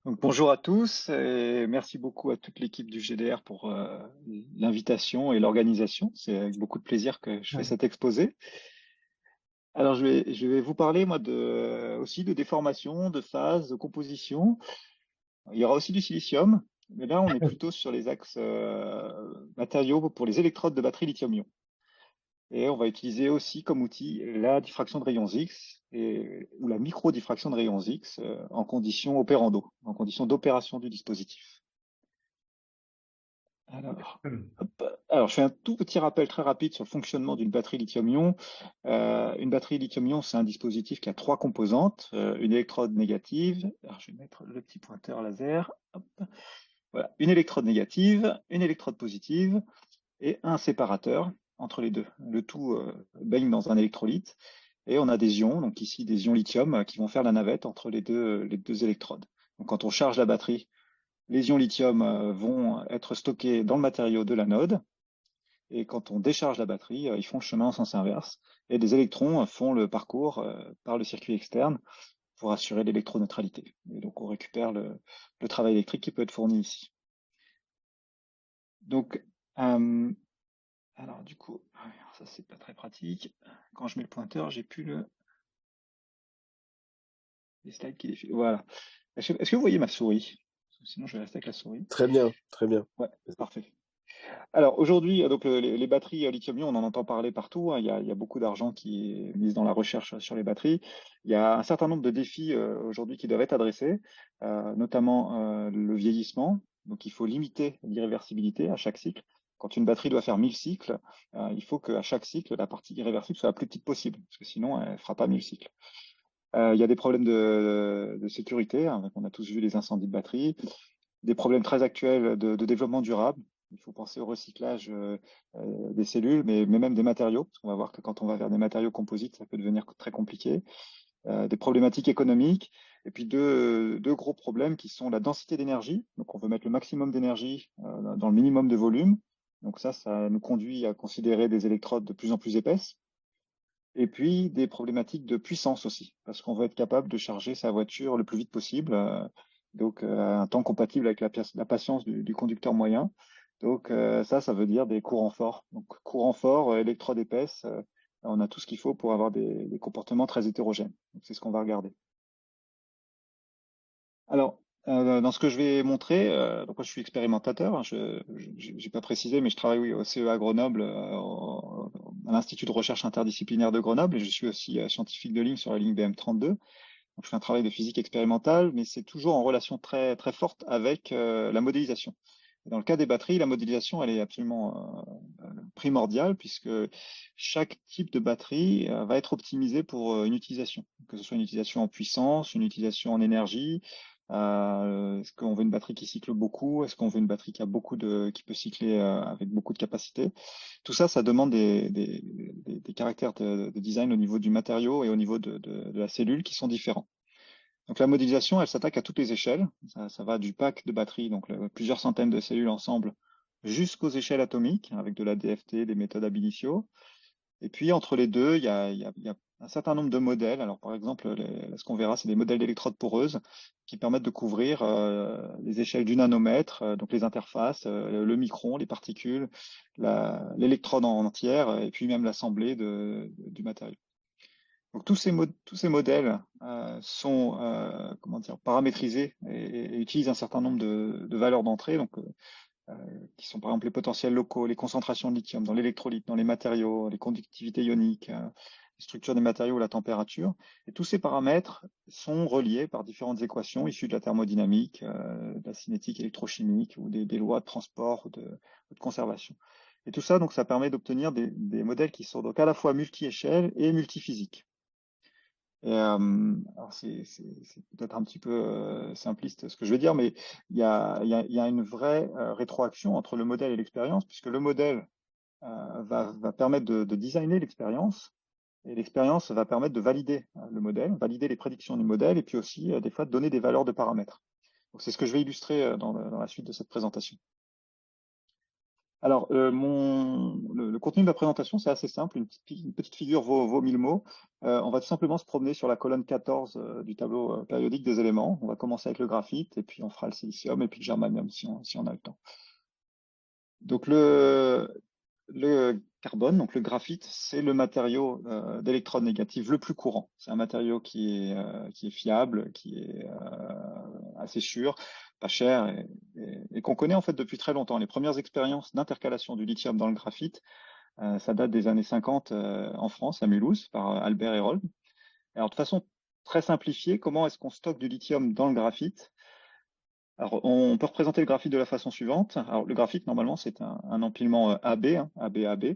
Donc, bonjour à tous et merci beaucoup à toute l'équipe du GDR pour l'invitation et l'organisation. C'est avec beaucoup de plaisir que je fais Ouais. cet exposé. Alors, je vais vous parler moi aussi de déformation, de phase, de composition. Il y aura aussi du silicium, mais là on est plutôt sur les axes matériaux pour les électrodes de batterie lithium-ion. Et on va utiliser aussi comme outil la diffraction de rayons X ou la micro-diffraction de rayons X en conditions opérando, en conditions d'opération du dispositif. Alors, alors, je fais un tout petit rappel très rapide sur le fonctionnement d'une batterie lithium-ion. Une batterie lithium-ion, c'est un dispositif qui a trois composantes. Une électrode négative. Alors, je vais mettre le petit pointeur laser. Hop. Voilà. Une électrode négative, une électrode positive et un séparateur entre les deux. Le tout baigne dans un électrolyte. Et on a des ions, donc ici des ions lithium, qui vont faire la navette entre les deux électrodes. Donc, quand on charge la batterie, les ions lithium vont être stockés dans le matériau de l'anode. Et quand on décharge la batterie, ils font le chemin en sens inverse. Et des électrons font le parcours par le circuit externe pour assurer l'électroneutralité. Et donc on récupère le travail électrique qui peut être fourni ici. Donc, euh, alors du coup, ça c'est pas très pratique. Quand je mets le pointeur, j'ai plus les slides qui défilent. Voilà. Est-ce que vous voyez ma souris? Sinon, je vais rester avec la souris. Très bien, très bien. Ouais, parfait. Alors aujourd'hui, donc les batteries lithium-ion, on en entend parler partout, hein. Il y a beaucoup d'argent qui est mis dans la recherche sur les batteries. Il y a un certain nombre de défis aujourd'hui qui doivent être adressés, notamment le vieillissement. Donc il faut limiter l'irréversibilité à chaque cycle. Quand une batterie doit faire 1000 cycles, il faut qu'à chaque cycle, la partie irréversible soit la plus petite possible, parce que sinon, elle ne fera pas 1000 cycles. Il y a des problèmes de sécurité, hein. On a tous vu les incendies de batterie, des problèmes très actuels de développement durable. Il faut penser au recyclage des cellules, mais même des matériaux, parce qu'on va voir que quand on va vers des matériaux composites, ça peut devenir très compliqué. Des problématiques économiques, et puis deux gros problèmes qui sont la densité d'énergie. Donc on veut mettre le maximum d'énergie dans le minimum de volume. Donc ça nous conduit à considérer des électrodes de plus en plus épaisses. Et puis des problématiques de puissance aussi, parce qu'on veut être capable de charger sa voiture le plus vite possible, donc un temps compatible avec la patience du conducteur moyen. Donc ça veut dire des courants forts. Donc courant fort, électrode épaisse, on a tout ce qu'il faut pour avoir des comportements très hétérogènes. Donc c'est ce qu'on va regarder. Alors, dans ce que je vais montrer, donc moi je suis expérimentateur, hein, je n'ai pas précisé, mais je travaille oui, au CEA Grenoble, à l'Institut de recherche interdisciplinaire de Grenoble, et je suis aussi scientifique de ligne sur la ligne BM32. Donc je fais un travail de physique expérimentale, mais c'est toujours en relation très, très forte avec la modélisation. Et dans le cas des batteries, la modélisation, elle est absolument primordiale, puisque chaque type de batterie va être optimisé pour une utilisation, que ce soit une utilisation en puissance, une utilisation en énergie. Est-ce qu'on veut une batterie qui cycle beaucoup? Est-ce qu'on veut une batterie qui peut cycler avec beaucoup de capacité? Tout ça, ça demande des caractères de design au niveau du matériau et au niveau de la cellule qui sont différents. Donc la modélisation, elle s'attaque à toutes les échelles. Ça va du pack de batterie, donc plusieurs centaines de cellules ensemble, jusqu'aux échelles atomiques, avec de la DFT, des méthodes ab initio. Et puis entre les deux, il y a un certain nombre de modèles. Alors par exemple, ce qu'on verra, c'est des modèles d'électrodes poreuses qui permettent de couvrir les échelles du nanomètre, donc les interfaces, le micron, les particules, l'électrode en entière, et puis même l'assemblée du matériau. Donc tous ces modèles sont comment dire, paramétrisés et utilisent un certain nombre de valeurs d'entrée, donc qui sont par exemple les potentiels locaux, les concentrations de lithium dans l'électrolyte, dans les matériaux, les conductivités ioniques, les structures des matériaux, la température. Et tous ces paramètres sont reliés par différentes équations issues de la thermodynamique, de la cinétique électrochimique ou des lois de transport ou de conservation. Et tout ça, donc, ça permet d'obtenir des modèles qui sont donc à la fois multi-échelles et multiphysiques. Et, alors c'est peut-être un petit peu simpliste ce que je veux dire, mais il y a une vraie rétroaction entre le modèle et l'expérience, puisque le modèle va permettre de designer l'expérience, et l'expérience va permettre de valider le modèle, valider les prédictions du modèle, et puis aussi des fois de donner des valeurs de paramètres. Donc c'est ce que je vais illustrer dans la suite de cette présentation. Alors, le contenu de la présentation, c'est assez simple. Une petite figure vaut 1000 mots. On va tout simplement se promener sur la colonne 14 du tableau périodique des éléments. On va commencer avec le graphite, et puis on fera le silicium, et puis le germanium si on a le temps. Donc, le carbone, donc le graphite, c'est le matériau d'électrode négative le plus courant. C'est un matériau qui est fiable, qui est assez sûr, pas cher et qu'on connaît en fait depuis très longtemps. Les premières expériences d'intercalation du lithium dans le graphite, ça date des années 50 en France, à Mulhouse, par Albert Herold. Alors de façon très simplifiée, comment est-ce qu'on stocke du lithium dans le graphite? Alors, on peut représenter le graphite de la façon suivante. Alors, le graphite, normalement, c'est un empilement AB, hein, AB, AB.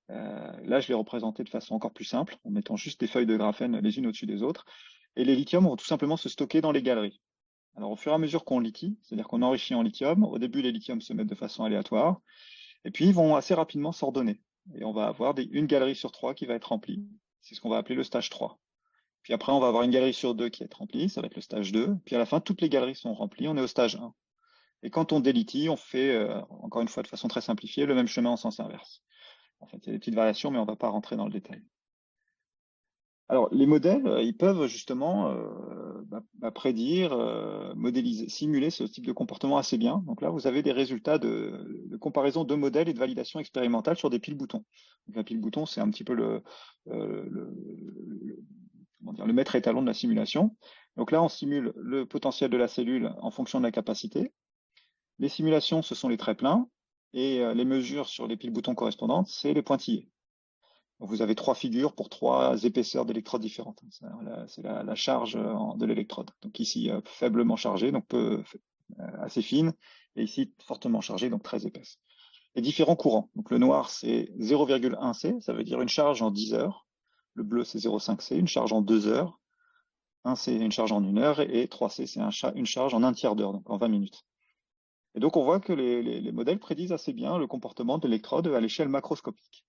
Là, je l'ai représenté de façon encore plus simple, en mettant juste des feuilles de graphène les unes au-dessus des autres. Et les lithiums vont tout simplement se stocker dans les galeries. Alors, au fur et à mesure qu'on liquide, c'est-à-dire qu'on enrichit en lithium, au début, les lithiums se mettent de façon aléatoire, et puis ils vont assez rapidement s'ordonner. Et on va avoir une galerie sur trois qui va être remplie. C'est ce qu'on va appeler le stage 3. Puis après, on va avoir une galerie sur deux qui va être remplie, ça va être le stage 2. Puis à la fin, toutes les galeries sont remplies, on est au stage 1. Et quand on délitie, on fait, encore une fois de façon très simplifiée, le même chemin en sens inverse. En fait, il y a des petites variations, mais on ne va pas rentrer dans le détail. Alors, les modèles, ils peuvent justement prédire, modéliser, simuler ce type de comportement assez bien. Donc là, vous avez des résultats de comparaison de modèles et de validation expérimentale sur des piles-boutons. Donc la pile-bouton, c'est un petit peu comment dire, le maître étalon de la simulation. Donc là, on simule le potentiel de la cellule en fonction de la capacité. Les simulations, ce sont les traits pleins, et les mesures sur les piles-boutons correspondantes, c'est les pointillés. Donc vous avez trois figures pour trois épaisseurs d'électrodes différentes. C'est la charge de l'électrode. Donc ici, faiblement chargée, donc assez fine, et ici, fortement chargée, donc très épaisse. Et différents courants. Donc le noir, c'est 0,1 C, ça veut dire une charge en 10 heures. Le bleu, c'est 0,5 C, une charge en 2 heures. 1 C, une charge en 1 heure, et 3 C, c'est une charge en un tiers d'heure, donc en 20 minutes. Et donc on voit que les modèles prédisent assez bien le comportement de l'électrode à l'échelle macroscopique.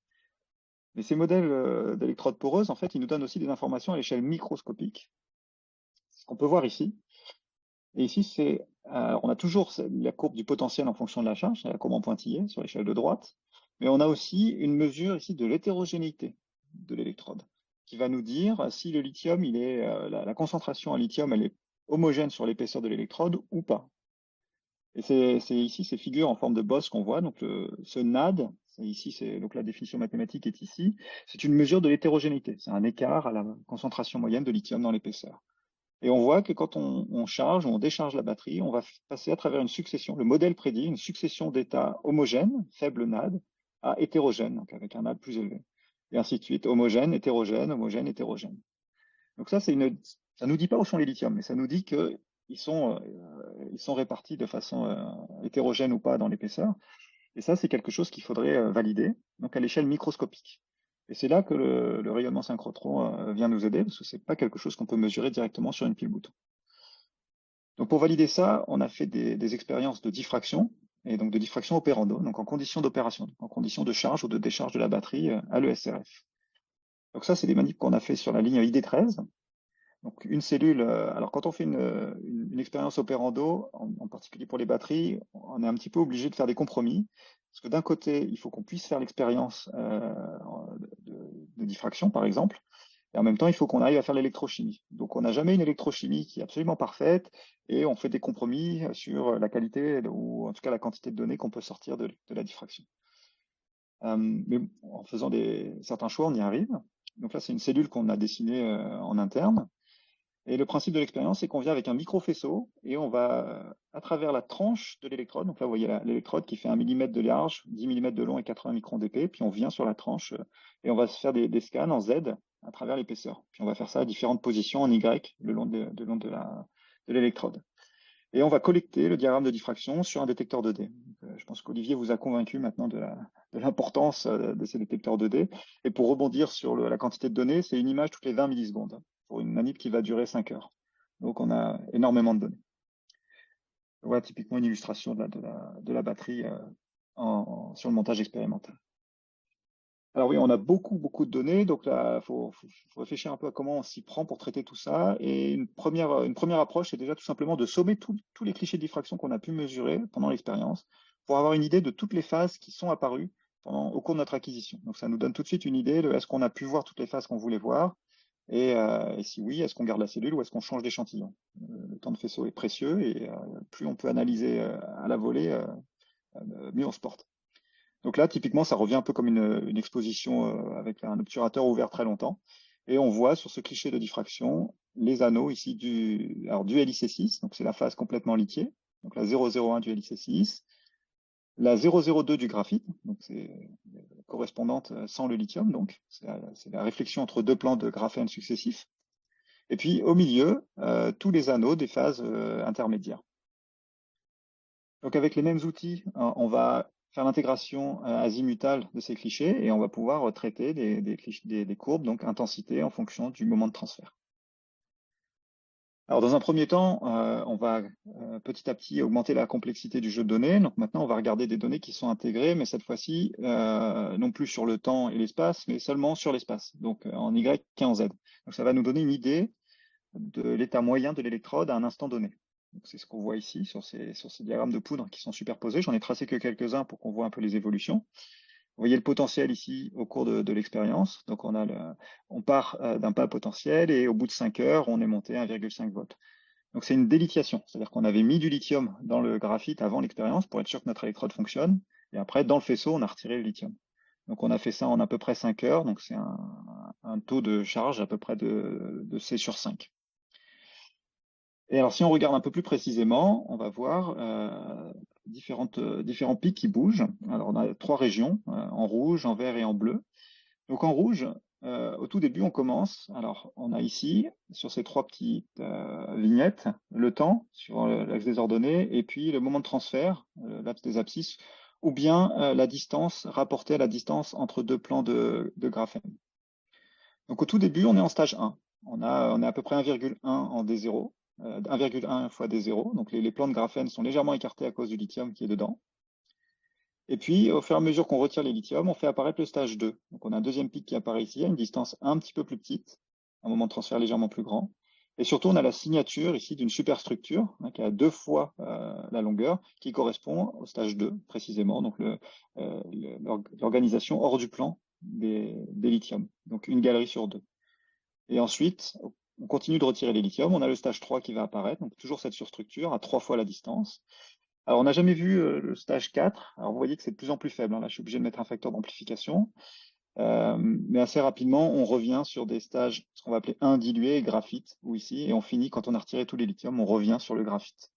Mais ces modèles d'électrodes poreuses, en fait, ils nous donnent aussi des informations à l'échelle microscopique. C'est ce qu'on peut voir ici. Et ici, on a toujours la courbe du potentiel en fonction de la charge, la courbe en pointillé sur l'échelle de droite. Mais on a aussi une mesure ici de l'hétérogénéité de l'électrode, qui va nous dire si le lithium, la concentration en lithium, elle est homogène sur l'épaisseur de l'électrode ou pas. Et c'est ici ces figures en forme de bosse qu'on voit. Donc ce NAD, donc la définition mathématique est ici. C'est une mesure de l'hétérogénéité. C'est un écart à la concentration moyenne de lithium dans l'épaisseur. Et on voit que quand on charge ou on décharge la batterie, on va passer à travers une succession. Le modèle prédit une succession d'états homogènes, faible NAD, à hétérogène, donc avec un NAD plus élevé. Et ainsi de suite, homogène, hétérogène, homogène, hétérogène. Donc ça nous dit pas où sont les lithiums, mais ça nous dit que ils sont répartis de façon hétérogène ou pas dans l'épaisseur. Et ça, c'est quelque chose qu'il faudrait valider, donc à l'échelle microscopique. Et c'est là que le rayonnement synchrotron vient nous aider, parce que c'est pas quelque chose qu'on peut mesurer directement sur une pile-bouton. Donc pour valider ça, on a fait des expériences de diffraction, et donc de diffraction opérando, donc en conditions d'opération, en conditions de charge ou de décharge de la batterie à l'ESRF. Donc ça, c'est des manips qu'on a fait sur la ligne ID13. Donc une cellule, alors quand on fait une expérience opérando, en particulier pour les batteries, on est un petit peu obligé de faire des compromis, parce que d'un côté, il faut qu'on puisse faire l'expérience de diffraction, par exemple, et en même temps, il faut qu'on arrive à faire l'électrochimie. Donc on n'a jamais une électrochimie qui est absolument parfaite, et on fait des compromis sur la qualité, ou en tout cas la quantité de données qu'on peut sortir de la diffraction. Mais en faisant certains choix, on y arrive. Donc là, c'est une cellule qu'on a dessinée en interne. Et le principe de l'expérience, c'est qu'on vient avec un micro-faisceau et on va, à travers la tranche de l'électrode, donc là, vous voyez l'électrode qui fait 1 mm de large, 10 mm de long et 80 microns d'épais, puis on vient sur la tranche et on va se faire des scans en Z à travers l'épaisseur. Puis on va faire ça à différentes positions en Y le long de l'électrode. Et on va collecter le diagramme de diffraction sur un détecteur 2D. Donc, je pense qu'Olivier vous a convaincu maintenant de l'importance de ces détecteurs 2D. Et pour rebondir sur la quantité de données, c'est une image toutes les 20 millisecondes pour une manip qui va durer 5 heures. Donc on a énormément de données. Voilà typiquement une illustration de la batterie sur le montage expérimental. Alors oui, on a beaucoup de données, donc là, faut réfléchir un peu à comment on s'y prend pour traiter tout ça. Et une première approche, c'est déjà tout simplement de sommer tous les clichés de diffraction qu'on a pu mesurer pendant l'expérience. pour avoir une idée de toutes les phases qui sont apparues au cours de notre acquisition. Donc ça nous donne tout de suite une idée de est-ce qu'on a pu voir toutes les phases qu'on voulait voir, et si oui, est-ce qu'on garde la cellule ou est-ce qu'on change d'échantillon. Le temps de faisceau est précieux, et plus on peut analyser à la volée, mieux on se porte. Donc là, typiquement, ça revient un peu comme une exposition avec un obturateur ouvert très longtemps. Et on voit sur ce cliché de diffraction les anneaux ici du LIC6, donc c'est la phase complètement lithiée, donc la 001 du LIC6, la 002 du graphite, donc c'est correspondante sans le lithium, donc c'est la réflexion entre deux plans de graphène successifs. Et puis au milieu, tous les anneaux des phases intermédiaires. Donc avec les mêmes outils, on va faire l'intégration azimutale de ces clichés et on va pouvoir traiter des courbes, donc intensité en fonction du moment de transfert. Alors dans un premier temps, on va petit à petit augmenter la complexité du jeu de données. Donc maintenant, on va regarder des données qui sont intégrées, mais cette fois-ci, non plus sur le temps et l'espace, mais seulement sur l'espace, donc en Y et en Z. Donc ça va nous donner une idée de l'état moyen de l'électrode à un instant donné. C'est ce qu'on voit ici sur ces diagrammes de poudre qui sont superposés. J'en ai tracé que quelques-uns pour qu'on voit un peu les évolutions. Vous voyez le potentiel ici au cours de l'expérience. Donc on part d'un pas potentiel et au bout de 5 heures, on est monté à 1,5 volts. Donc c'est une délithiation, c'est-à-dire qu'on avait mis du lithium dans le graphite avant l'expérience pour être sûr que notre électrode fonctionne. Et après, dans le faisceau, on a retiré le lithium. Donc on a fait ça en à peu près 5 heures. Donc c'est un taux de charge à peu près de C sur 5. Et alors, si on regarde un peu plus précisément, on va voir différents pics qui bougent. Alors, on a 3 régions, en rouge, en vert et en bleu. Donc, en rouge, au tout début, on commence. Alors, on a ici, sur ces 3 petites vignettes, le temps sur l'axe des ordonnées, et puis le moment de transfert, l'axe des abscisses, ou bien la distance rapportée à la distance entre deux plans de graphène. Donc, au tout début, on est en stage 1. On est à peu près 1,1 en D0. 1,1 fois D0. Donc les plans de graphène sont légèrement écartés à cause du lithium qui est dedans. Et puis, au fur et à mesure qu'on retire les lithiums, on fait apparaître le stage 2. Donc on a un deuxième pic qui apparaît ici, à une distance un petit peu plus petite, un moment de transfert légèrement plus grand. Et surtout, on a la signature ici d'une superstructure qui a 2 fois la longueur, qui correspond au stage 2 précisément, donc l'organisation hors du plan des lithiums. Donc une galerie sur 2. Et ensuite, on continue de retirer les lithiums. On a le stage 3 qui va apparaître, donc toujours cette surstructure à 3 fois la distance. Alors, on n'a jamais vu le stage 4. Alors, vous voyez que c'est de plus en plus faible. Là, je suis obligé de mettre un facteur d'amplification. Mais assez rapidement, on revient sur des stages, ce qu'on va appeler 1 dilué, graphite, ou ici, et on finit, quand on a retiré tous les lithiums, on revient sur le graphite.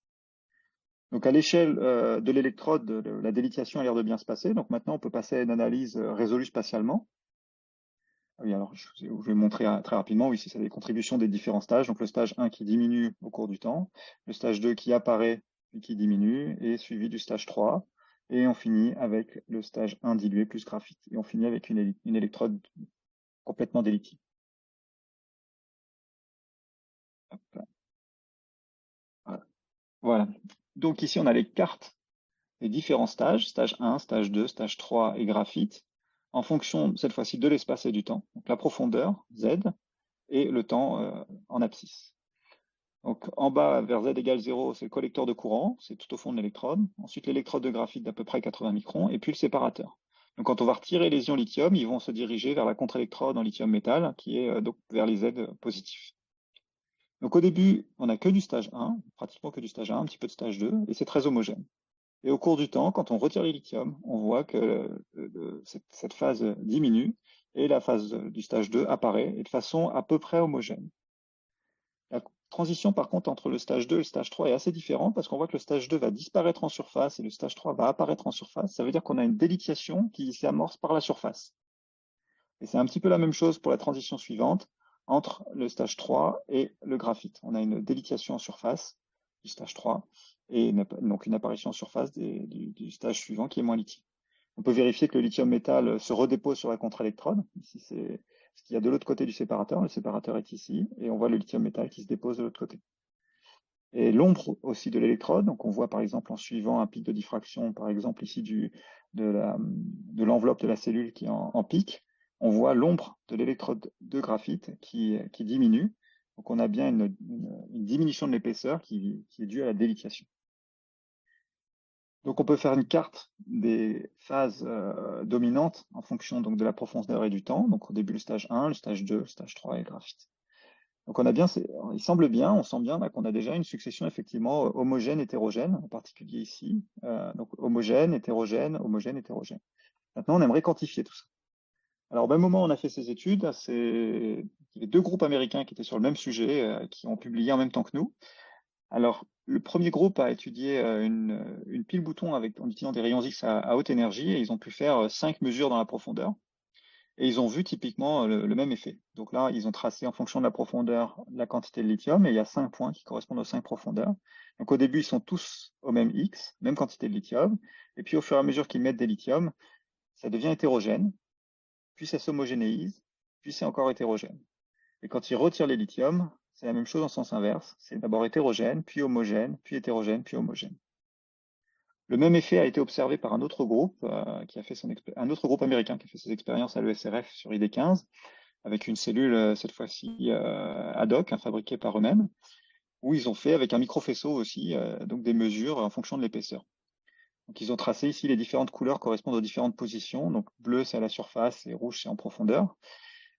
Donc, à l'échelle de l'électrode, la délithiation a l'air de bien se passer. Donc, maintenant, on peut passer à une analyse résolue spatialement. Oui, alors je vais montrer très rapidement. Oui, c'est les contributions des différents stages. Donc le stage 1 qui diminue au cours du temps, le stage 2 qui apparaît puis qui diminue, et suivi du stage 3. Et on finit avec le stage 1 dilué plus graphite. Et on finit avec une électrode complètement délithiée. Voilà. Voilà. Donc ici, on a les cartes des différents stages, stage 1, stage 2, stage 3 et graphite, en fonction, cette fois-ci, de l'espace et du temps. Donc la profondeur, Z, et le temps en abscisse. Donc en bas, vers Z égale 0, c'est le collecteur de courant, c'est tout au fond de l'électrode. Ensuite, l'électrode de graphite d'à peu près 80 microns, et puis le séparateur. Donc quand on va retirer les ions lithium, ils vont se diriger vers la contre-électrode en lithium métal, qui est donc vers les Z positifs. Donc au début, on n'a que du stage 1, pratiquement que du stage 1, un petit peu de stage 2, et c'est très homogène. Et au cours du temps, quand on retire les lithium, on voit que cette phase diminue, et la phase du stage 2 apparaît, et de façon à peu près homogène. La transition, par contre, entre le stage 2 et le stage 3 est assez différente parce qu'on voit que le stage 2 va disparaître en surface et le stage 3 va apparaître en surface. Ça veut dire qu'on a une délithiation qui s'amorce par la surface. Et c'est un petit peu la même chose pour la transition suivante entre le stage 3 et le graphite. On a une délithiation en surface du stage 3 et donc une apparition en surface du stage suivant qui est moins lithique. On peut vérifier que le lithium métal se redépose sur la contre-électrode. Ici, c'est ce qu'il y a de l'autre côté du séparateur. Le séparateur est ici, et on voit le lithium métal qui se dépose de l'autre côté. Et l'ombre aussi de l'électrode, donc on voit par exemple en suivant un pic de diffraction, par exemple ici de l'enveloppe de la cellule qui est en pic, on voit l'ombre de l'électrode de graphite qui diminue. Donc on a bien une diminution de l'épaisseur qui est due à la délithiation. Donc on peut faire une carte des phases dominantes en fonction donc de la profondeur et du temps. Donc au début le stage 1, le stage 2, le stage 3 et le graphite. Donc on a bien, il semble bien, on sent bien là, qu'on a déjà une succession effectivement homogène, hétérogène, en particulier ici. Donc homogène, hétérogène, homogène, hétérogène. Maintenant on aimerait quantifier tout ça. Alors au même moment on a fait ces études, il y avait deux groupes américains qui étaient sur le même sujet, qui ont publié en même temps que nous. Alors, le premier groupe a étudié une pile bouton en utilisant des rayons X à haute énergie et ils ont pu faire 5 mesures dans la profondeur et ils ont vu typiquement le même effet. Donc là, ils ont tracé en fonction de la profondeur la quantité de lithium et il y a 5 points qui correspondent aux 5 profondeurs. Donc au début, ils sont tous au même X, même quantité de lithium. Et puis au fur et à mesure qu'ils mettent des lithiums, ça devient hétérogène, puis ça s'homogénéise, puis c'est encore hétérogène. Et quand ils retirent les lithiums, c'est la même chose en sens inverse. C'est d'abord hétérogène, puis homogène, puis hétérogène, puis homogène. Le même effet a été observé par un autre groupe, un autre groupe américain qui a fait ses expériences à l'ESRF sur ID15, avec une cellule, cette fois-ci ad hoc, fabriquée par eux-mêmes, où ils ont fait avec un microfaisceau aussi, donc des mesures en fonction de l'épaisseur. Donc ils ont tracé ici les différentes couleurs correspondent aux différentes positions. Donc bleu c'est à la surface et rouge c'est en profondeur.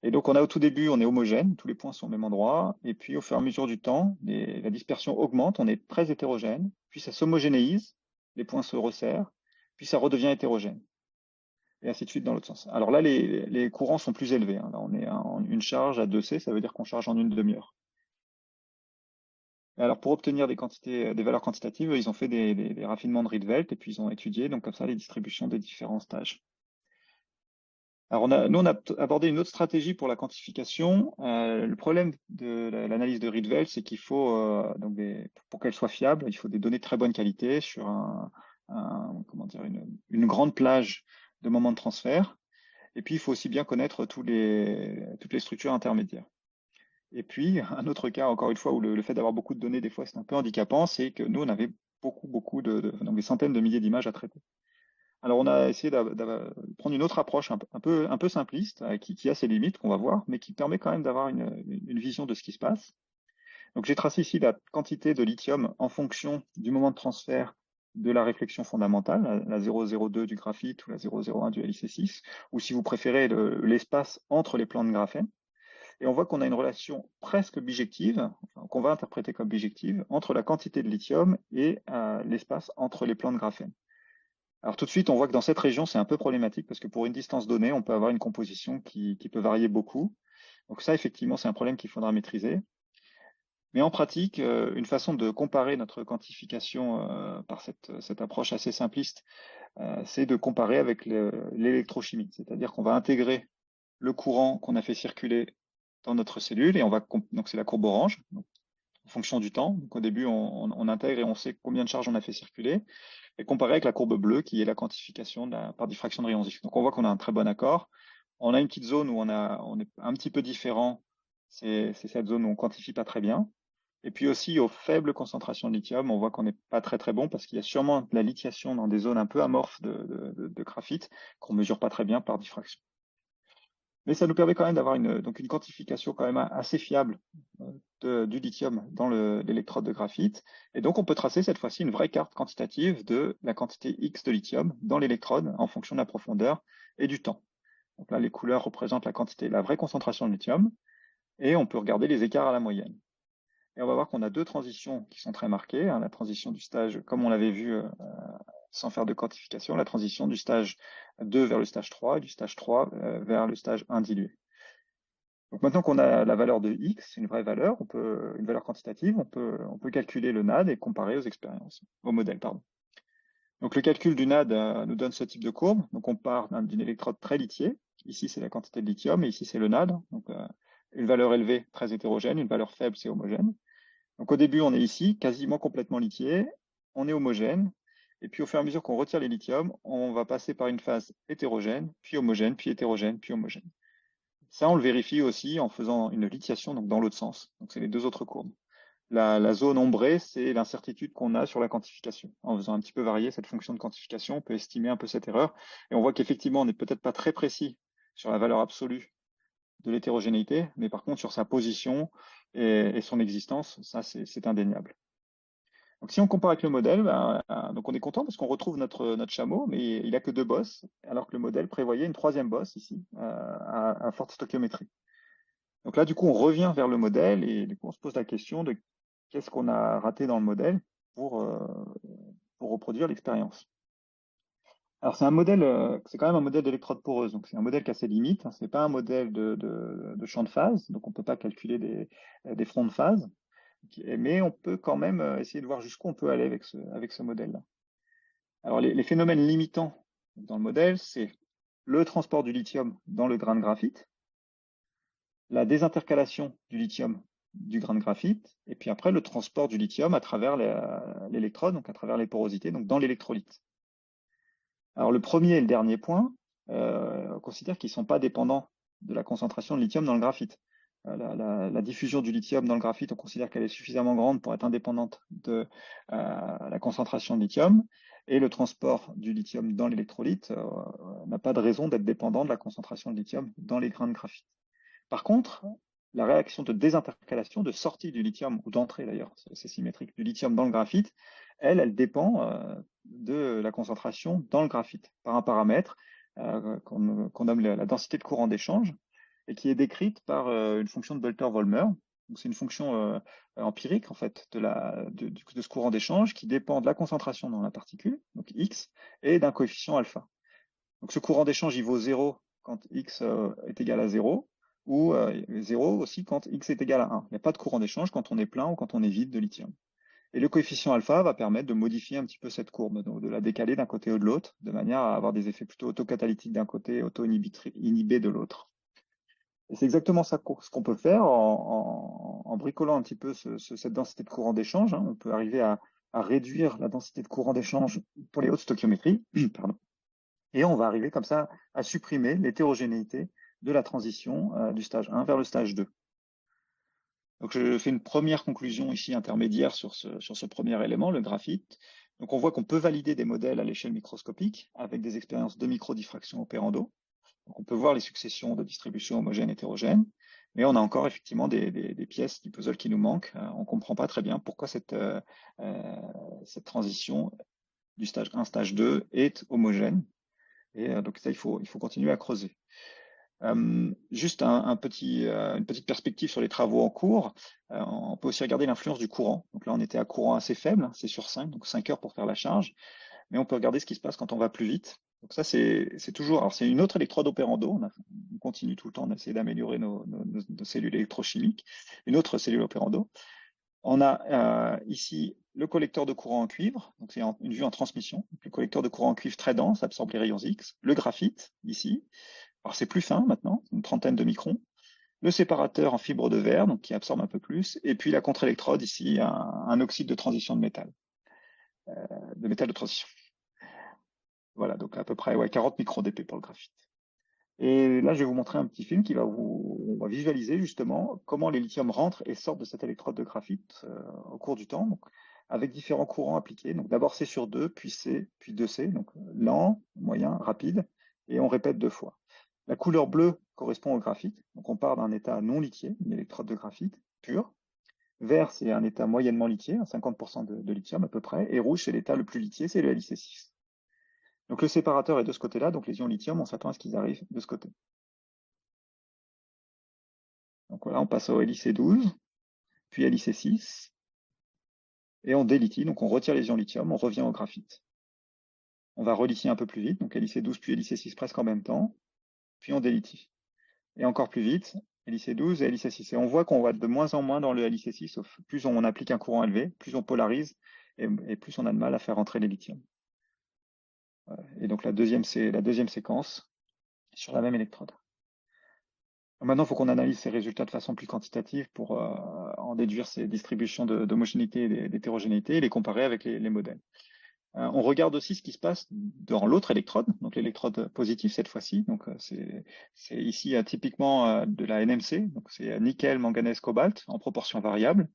Et donc, on a au tout début, on est homogène, tous les points sont au même endroit. Et puis, au fur et à mesure du temps, la dispersion augmente, on est très hétérogène. Puis, ça s'homogénéise, les points se resserrent. Puis, ça redevient hétérogène. Et ainsi de suite dans l'autre sens. Alors là, les courants sont plus élevés. Là, on est en une charge à 2C, ça veut dire qu'on charge en une demi-heure. Alors, pour obtenir des valeurs quantitatives, ils ont fait des raffinements de Rietveld et puis ils ont étudié, donc comme ça, les distributions des différents stages. Alors, nous, on a abordé une autre stratégie pour la quantification. Le problème de l'analyse de Rietveld, c'est qu'il faut, pour qu'elle soit fiable, il faut des données de très bonne qualité sur comment dire, une grande plage de moments de transfert. Et puis, il faut aussi bien connaître toutes les structures intermédiaires. Et puis, un autre cas, encore une fois, où le fait d'avoir beaucoup de données, des fois, c'est un peu handicapant, c'est que nous, on avait beaucoup donc des centaines de milliers d'images à traiter. Alors, on a essayé de prendre une autre approche un peu simpliste, qui a ses limites, qu'on va voir, mais qui permet quand même d'avoir une vision de ce qui se passe. Donc, j'ai tracé ici la quantité de lithium en fonction du moment de transfert de la réflexion fondamentale, la 0,02 du graphite ou la 0,01 du LiC6, ou si vous préférez, l'espace entre les plans de graphène. Et on voit qu'on a une relation presque bijective, qu'on va interpréter comme bijective, entre la quantité de lithium et l'espace entre les plans de graphène. Alors tout de suite, on voit que dans cette région, c'est un peu problématique parce que pour une distance donnée, on peut avoir une composition qui peut varier beaucoup. Donc ça, effectivement, c'est un problème qu'il faudra maîtriser. Mais en pratique, une façon de comparer notre quantification par cette approche assez simpliste, c'est de comparer avec l'électrochimie. C'est-à-dire qu'on va intégrer le courant qu'on a fait circuler dans notre cellule et donc c'est la courbe orange, donc, en fonction du temps. Donc au début, on intègre et on sait combien de charges on a fait circuler et comparé avec la courbe bleue qui est la quantification par diffraction de rayons X. Donc on voit qu'on a un très bon accord. On a une petite zone où on est un petit peu différent, c'est cette zone où on quantifie pas très bien. Et puis aussi aux faibles concentrations de lithium, on voit qu'on n'est pas très bon parce qu'il y a sûrement de la lithiation dans des zones un peu amorphes de graphite qu'on mesure pas très bien par diffraction. Mais ça nous permet quand même d'avoir donc une quantification quand même assez fiable du lithium dans l'électrode de graphite. Et donc, on peut tracer cette fois-ci une vraie carte quantitative de la quantité X de lithium dans l'électrode en fonction de la profondeur et du temps. Donc là, les couleurs représentent la vraie concentration de lithium et on peut regarder les écarts à la moyenne. Et on va voir qu'on a deux transitions qui sont très marquées. La transition du stage, comme on l'avait vu sans faire de quantification, la transition du stage 2 vers le stage 3 et du stage 3 vers le stage 1 dilué. Donc maintenant qu'on a la valeur de X, une vraie valeur, une valeur quantitative, on peut calculer le NAD et comparer aux modèles, pardon. Donc le calcul du NAD nous donne ce type de courbe. Donc on part d'une électrode très lithiée. Ici c'est la quantité de lithium et ici c'est le NAD. Donc une valeur élevée, très hétérogène, une valeur faible, c'est homogène. Donc au début on est ici, quasiment complètement lithié, on est homogène. Et puis au fur et à mesure qu'on retire les lithiums, on va passer par une phase hétérogène, puis homogène, puis hétérogène, puis homogène. Ça, on le vérifie aussi en faisant une lithiation donc dans l'autre sens. Donc, c'est les deux autres courbes. La zone ombrée, c'est l'incertitude qu'on a sur la quantification. En faisant un petit peu varier cette fonction de quantification, on peut estimer un peu cette erreur. Et on voit qu'effectivement, on n'est peut-être pas très précis sur la valeur absolue de l'hétérogénéité, mais par contre, sur sa position et son existence, ça, c'est indéniable. Donc, si on compare avec le modèle, donc on est content parce qu'on retrouve notre chameau, mais il a que deux bosses, alors que le modèle prévoyait une troisième bosse ici, à forte stoichiométrie. Donc là, du coup, on revient vers le modèle et du coup, on se pose la question de qu'est-ce qu'on a raté dans le modèle pour, euh, pour reproduire l'expérience. Alors, c'est quand même un modèle d'électrode poreuse, donc c'est un modèle qui a ses limites, hein. C'est pas un modèle de champ de phase, donc on peut pas calculer des fronts de phase, mais on peut quand même essayer de voir jusqu'où on peut aller avec ce modèle-là. Alors, les phénomènes limitants dans le modèle, c'est le transport du lithium dans le grain de graphite, la désintercalation du lithium du grain de graphite, et puis après le transport du lithium à travers l'électrode, donc à travers les porosités, donc dans l'électrolyte. Alors le premier et le dernier point, on considère qu'ils ne sont pas dépendants de la concentration de lithium dans le graphite. La diffusion du lithium dans le graphite, on considère qu'elle est suffisamment grande pour être indépendante de la concentration de lithium, et le transport du lithium dans l'électrolyte n'a pas de raison d'être dépendant de la concentration de lithium dans les grains de graphite. Par contre, la réaction de désintercalation, de sortie du lithium, ou d'entrée d'ailleurs, c'est symétrique, du lithium dans le graphite, elle dépend de la concentration dans le graphite par un paramètre qu'on nomme la densité de courant d'échange et qui est décrite par une fonction de Bolter-Volmer. C'est une fonction empirique en fait de ce courant d'échange qui dépend de la concentration dans la particule, donc x, et d'un coefficient alpha. Donc ce courant d'échange, il vaut 0 quand x est égal à 0, ou 0 aussi quand x est égal à 1. Il n'y a pas de courant d'échange quand on est plein ou quand on est vide de lithium. Et le coefficient alpha va permettre de modifier un petit peu cette courbe, donc de la décaler d'un côté ou de l'autre, de manière à avoir des effets plutôt autocatalytiques d'un côté et auto-inhibés de l'autre. Et c'est exactement ça ce qu'on peut faire en bricolant un petit peu cette densité de courant d'échange, hein. On peut arriver à réduire la densité de courant d'échange pour les hautes stoichiométries, pardon. Et on va arriver comme ça à supprimer l'hétérogénéité de la transition du stage 1 vers le stage 2. Donc je fais une première conclusion ici intermédiaire sur ce premier élément, le graphite. Donc on voit qu'on peut valider des modèles à l'échelle microscopique avec des expériences de microdiffraction opérando. Donc on peut voir les successions de distribution homogène hétérogène, mais on a encore effectivement des pièces du puzzle qui nous manquent. On ne comprend pas très bien pourquoi cette transition du stage 1, stage 2 est homogène. Et donc ça, il faut continuer à creuser. Juste une petite perspective sur les travaux en cours. On peut aussi regarder l'influence du courant. Donc là, on était à courant assez faible, hein, c'est sur 5, donc 5 heures pour faire la charge. Mais on peut regarder ce qui se passe quand on va plus vite. Donc ça, c'est toujours. Alors c'est une autre électrode opérando. On continue tout le temps d'essayer d'améliorer nos cellules électrochimiques. Une autre cellule opérando. On a ici le collecteur de courant en cuivre, donc c'est une vue en transmission. Le collecteur de courant en cuivre très dense absorbe les rayons X. Le graphite, ici. Alors c'est plus fin maintenant, une trentaine de microns. Le séparateur en fibre de verre, donc qui absorbe un peu plus. Et puis la contre-électrode, ici, un oxyde de transition de métal de transition. Voilà, donc à peu près 40 microns d'épais pour le graphite. Et là, je vais vous montrer un petit film on va visualiser justement comment les lithiums rentrent et sortent de cette électrode de graphite au cours du temps, donc, avec différents courants appliqués. Donc d'abord C sur 2, puis C, puis 2C, donc lent, moyen, rapide, et on répète 2 fois. La couleur bleue correspond au graphite, donc on part d'un état non lithié, une électrode de graphite pure. Vert, c'est un état moyennement lithié, 50% de lithium à peu près, et rouge, c'est l'état le plus lithié, c'est le LiC6. Donc le séparateur est de ce côté-là, donc les ions lithium, on s'attend à ce qu'ils arrivent de ce côté. Donc voilà, on passe au LiC12, puis à LiC6, et on délithie, donc on retire les ions lithium, on revient au graphite. On va relithier un peu plus vite, donc LiC12 puis LiC6 presque en même temps, puis on délithie. Et encore plus vite, LiC12 et LiC6. Et on voit qu'on va de moins en moins dans le LiC6, plus on applique un courant élevé, plus on polarise, et plus on a de mal à faire entrer les lithiums. Et donc la deuxième séquence sur la même électrode. Maintenant, il faut qu'on analyse ces résultats de façon plus quantitative pour en déduire ces distributions d'homogénéité et d'hétérogénéité et les comparer avec les modèles. On regarde aussi ce qui se passe dans l'autre électrode, donc l'électrode positive cette fois-ci. Donc c'est ici typiquement de la NMC, donc c'est nickel, manganèse, cobalt en proportion variable.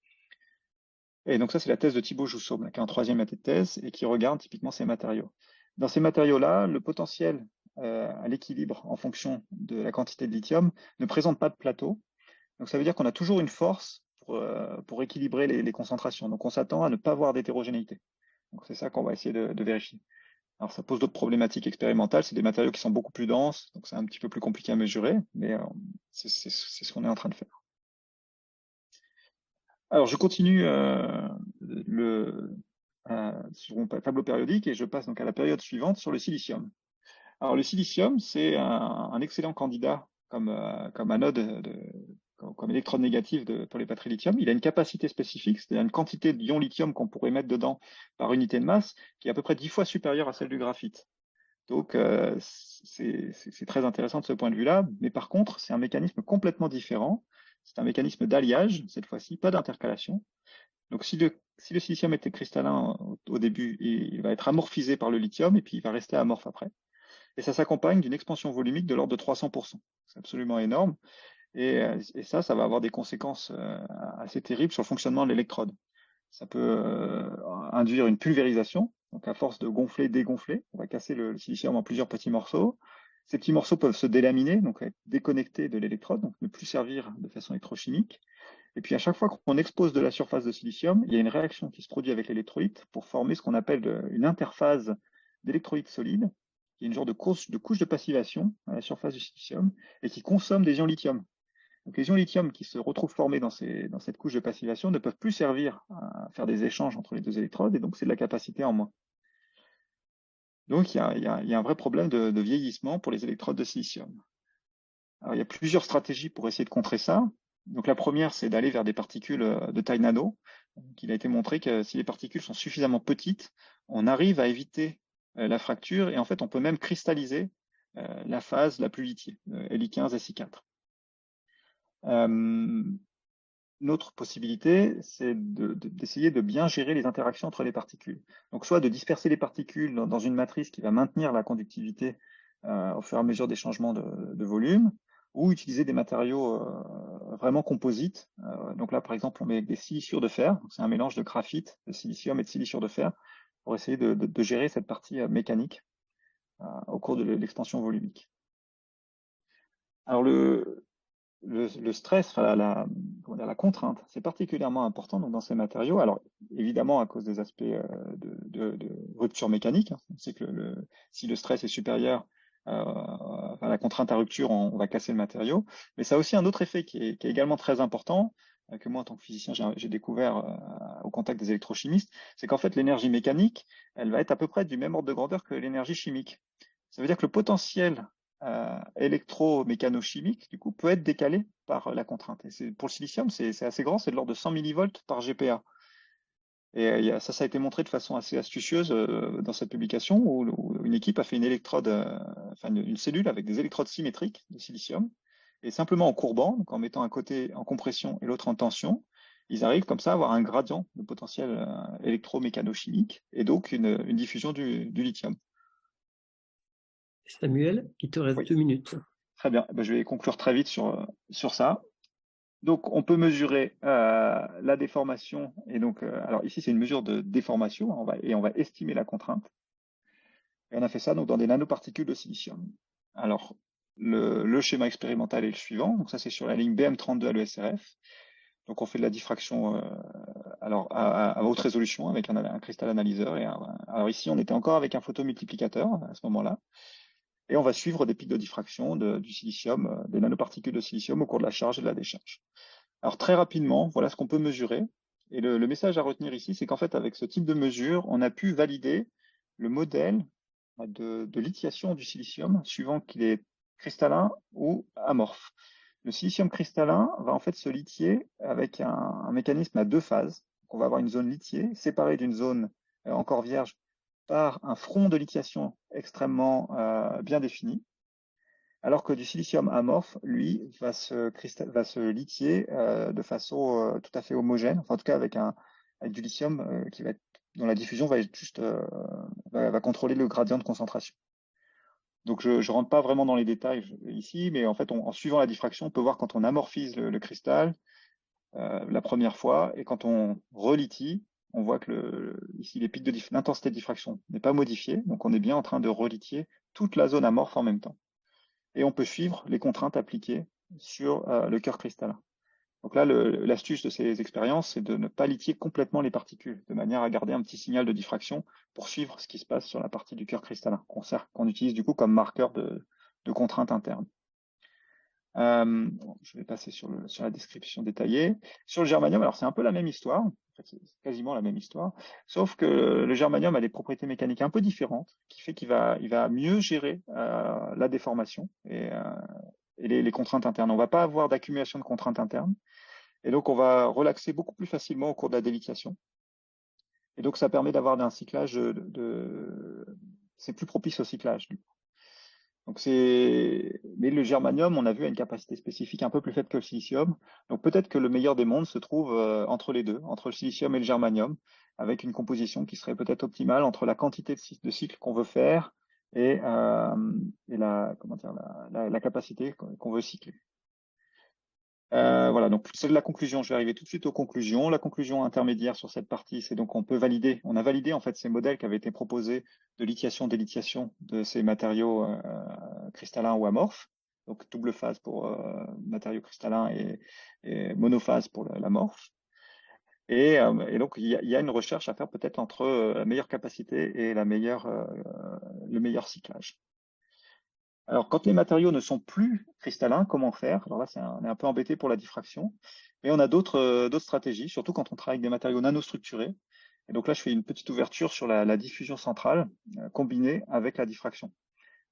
Et donc ça c'est la thèse de Thibaut Jousseau, qui est en troisième année de thèse et qui regarde typiquement ces matériaux. Dans ces matériaux-là, le potentiel à l'équilibre en fonction de la quantité de lithium ne présente pas de plateau. Donc ça veut dire qu'on a toujours une force pour équilibrer les concentrations. Donc on s'attend à ne pas voir d'hétérogénéité. Donc c'est ça qu'on va essayer de vérifier. Alors ça pose d'autres problématiques expérimentales, c'est des matériaux qui sont beaucoup plus denses, donc c'est un petit peu plus compliqué à mesurer, mais c'est ce qu'on est en train de faire. Alors je continue sur mon tableau périodique et je passe donc à la période suivante sur le silicium. Alors le silicium, c'est un excellent candidat comme anode, comme électrode négative pour les batteries lithium. Il a une capacité spécifique, c'est-à-dire une quantité d'ion lithium qu'on pourrait mettre dedans par unité de masse qui est à peu près 10 fois supérieure à celle du graphite. Donc c'est très intéressant de ce point de vue-là, mais par contre c'est un mécanisme complètement différent. C'est un mécanisme d'alliage, cette fois-ci, pas d'intercalation. Donc si le silicium était cristallin au début, il va être amorphisé par le lithium et puis il va rester amorphe après. Et ça s'accompagne d'une expansion volumique de l'ordre de 300%. C'est absolument énorme. Et ça va avoir des conséquences assez terribles sur le fonctionnement de l'électrode. Ça peut induire une pulvérisation. Donc à force de gonfler, dégonfler, on va casser le silicium en plusieurs petits morceaux. Ces petits morceaux peuvent se délaminer, donc être déconnectés de l'électrode, donc ne plus servir de façon électrochimique. Et puis à chaque fois qu'on expose de la surface de silicium, il y a une réaction qui se produit avec l'électrolyte pour former ce qu'on appelle une interphase d'électrolyte solide, qui est une genre de couche de passivation à la surface du silicium et qui consomme des ions lithium. Donc les ions lithium qui se retrouvent formés dans cette couche de passivation ne peuvent plus servir à faire des échanges entre les deux électrodes et donc c'est de la capacité en moins. Donc il y a un vrai problème de vieillissement pour les électrodes de silicium. Alors, il y a plusieurs stratégies pour essayer de contrer ça. Donc la première, c'est d'aller vers des particules de taille nano. Donc, il a été montré que si les particules sont suffisamment petites, on arrive à éviter la fracture et en fait on peut même cristalliser la phase la plus lithiée, Li15 et Si4. Une autre possibilité, c'est d'essayer de bien gérer les interactions entre les particules. Donc soit de disperser les particules dans une matrice qui va maintenir la conductivité au fur et à mesure des changements de volume, ou utiliser des matériaux vraiment composites. Donc là, par exemple, on met des siliciures de fer, c'est un mélange de graphite, de silicium et de silicure de fer, pour essayer de gérer cette partie mécanique au cours de l'expansion volumique. Alors le stress, enfin, la contrainte, c'est particulièrement important donc, dans ces matériaux. Alors, évidemment, à cause des aspects de rupture mécanique, hein. On sait que si le stress est supérieur à la contrainte à rupture, on va casser le matériau. Mais ça a aussi un autre effet qui est également très important, que moi, en tant que physicien, j'ai découvert au contact des électrochimistes, c'est qu'en fait, l'énergie mécanique, elle va être à peu près du même ordre de grandeur que l'énergie chimique. Ça veut dire que le potentiel électromécanochimique, du coup, peut être décalé par la contrainte. Et pour le silicium, c'est assez grand, c'est de l'ordre de 100 millivolts par GPa. Et ça a été montré de façon assez astucieuse dans cette publication où une équipe a fait une électrode, enfin une cellule avec des électrodes symétriques de silicium. Et simplement en courbant, donc en mettant un côté en compression et l'autre en tension, ils arrivent comme ça à avoir un gradient de potentiel électromécanochimique et donc une diffusion du lithium. Samuel, il te reste Oui. 2 minutes. Très bien, je vais conclure très vite sur ça. Donc, on peut mesurer la déformation. Et donc, alors ici, c'est une mesure de déformation. On va estimer la contrainte. Et on a fait ça donc, dans des nanoparticules de silicium. Alors, le schéma expérimental est le suivant. Donc, ça, c'est sur la ligne BM32 à l'ESRF. Donc, on fait de la diffraction à haute résolution avec un cristal analyseur. Alors ici, on était encore avec un photomultiplicateur à ce moment-là. Et on va suivre des pics de diffraction du silicium, des nanoparticules de silicium au cours de la charge et de la décharge. Alors très rapidement, voilà ce qu'on peut mesurer. Et le message à retenir ici, c'est qu'en fait, avec ce type de mesure, on a pu valider le modèle de lithiation du silicium, suivant qu'il est cristallin ou amorphe. Le silicium cristallin va en fait se lithier avec un mécanisme à deux phases. Donc, on va avoir une zone lithiée séparée d'une zone encore vierge par un front de lithiation extrêmement bien défini, alors que du silicium amorphe, lui, va se lithier de façon tout à fait homogène, enfin en tout cas avec du lithium dont la diffusion va être juste va contrôler le gradient de concentration. Donc je ne rentre pas vraiment dans les détails ici, mais en fait en suivant la diffraction, on peut voir quand on amorphise le cristal la première fois et quand on relitie, on voit que ici les pics l'intensité de diffraction n'est pas modifiée, donc on est bien en train de relithier toute la zone amorphe en même temps. Et on peut suivre les contraintes appliquées sur le cœur cristallin. Donc là, l'astuce de ces expériences, c'est de ne pas lithier complètement les particules, de manière à garder un petit signal de diffraction pour suivre ce qui se passe sur la partie du cœur cristallin, qu'on utilise du coup comme marqueur de contrainte interne. Bon, je vais passer sur la description détaillée. Sur le germanium, alors c'est un peu la même histoire, en fait, c'est quasiment la même histoire, sauf que le germanium a des propriétés mécaniques un peu différentes, qui fait il va mieux gérer la déformation et les contraintes internes. On va pas avoir d'accumulation de contraintes internes, et donc on va relaxer beaucoup plus facilement au cours de la délication. Et donc ça permet d'avoir un cyclage c'est plus propice au cyclage. Donc mais le germanium, on a vu, a une capacité spécifique un peu plus faible que le silicium. Donc peut-être que le meilleur des mondes se trouve entre les deux, entre le silicium et le germanium, avec une composition qui serait peut-être optimale entre la quantité de cycles qu'on veut faire et comment dire, la capacité qu'on veut cycler. Voilà, donc c'est la conclusion. Je vais arriver tout de suite aux conclusions. La conclusion intermédiaire sur cette partie, c'est donc on a validé en fait ces modèles qui avaient été proposés de lithiation, délithiation de ces matériaux cristallins ou amorphes. Donc double phase pour matériaux cristallins et monophase pour l'amorphe. Et donc il y a une recherche à faire peut-être entre la meilleure capacité et le meilleur cyclage. Alors, quand les matériaux ne sont plus cristallins, comment faire? Alors là, on est un peu embêté pour la diffraction, mais on a d'autres stratégies, surtout quand on travaille avec des matériaux nanostructurés. Et donc là, je fais une petite ouverture sur la diffusion centrale combinée avec la diffraction.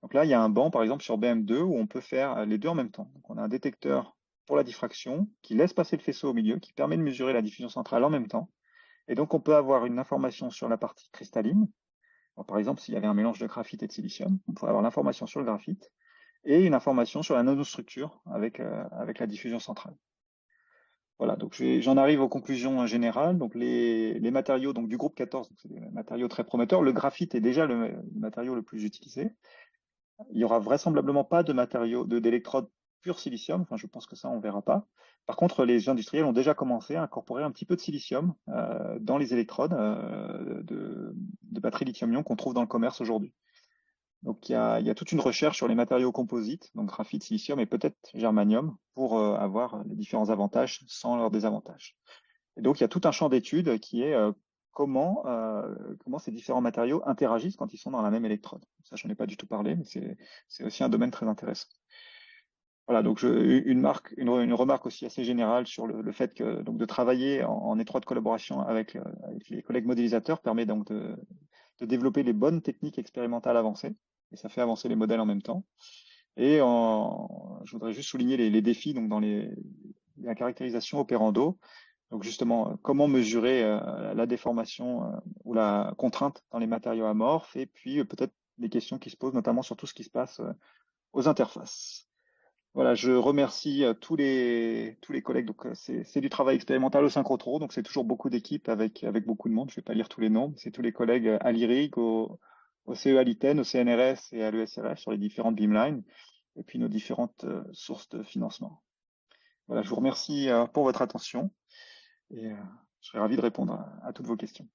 Donc là, il y a un banc, par exemple, sur BM2 où on peut faire les deux en même temps. Donc on a un détecteur pour la diffraction qui laisse passer le faisceau au milieu, qui permet de mesurer la diffusion centrale en même temps. Et donc on peut avoir une information sur la partie cristalline. Alors, par exemple, s'il y avait un mélange de graphite et de silicium, on pourrait avoir l'information sur le graphite et une information sur la nanostructure avec la diffusion centrale. Voilà, donc j'en arrive aux conclusions générales. Donc les matériaux donc du groupe 14, c'est des matériaux très prometteurs. Le graphite est déjà le matériau le plus utilisé. Il y aura vraisemblablement pas de matériaux d'électrodes pur silicium. Enfin, je pense que ça, on verra pas. Par contre, les industriels ont déjà commencé à incorporer un petit peu de silicium dans les électrodes de batteries lithium-ion qu'on trouve dans le commerce aujourd'hui. Donc il y a toute une recherche sur les matériaux composites, donc graphite, silicium et peut-être germanium, pour avoir les différents avantages sans leurs désavantages. Et donc il y a tout un champ d'études qui est comment ces différents matériaux interagissent quand ils sont dans la même électrode. Ça, je n'en ai pas du tout parlé, mais c'est aussi un domaine très intéressant. Voilà, donc une remarque aussi assez générale sur le fait que donc de travailler en étroite collaboration avec les collègues modélisateurs permet donc de développer les bonnes techniques expérimentales avancées, et ça fait avancer les modèles en même temps. Je voudrais juste souligner les défis donc dans la caractérisation opérando. Donc justement, comment mesurer la déformation ou la contrainte dans les matériaux amorphes, et puis peut-être des questions qui se posent notamment sur tout ce qui se passe aux interfaces. Voilà, je remercie tous les collègues. Donc, c'est du travail expérimental au synchrotron. Donc, c'est toujours beaucoup d'équipes avec beaucoup de monde. Je ne vais pas lire tous les noms. C'est tous les collègues à l'IRIG, au CE Aliten, au CNRS et à l'ESRF sur les différentes beamlines. Et puis, nos différentes sources de financement. Voilà, je vous remercie pour votre attention et je serai ravi de répondre à toutes vos questions.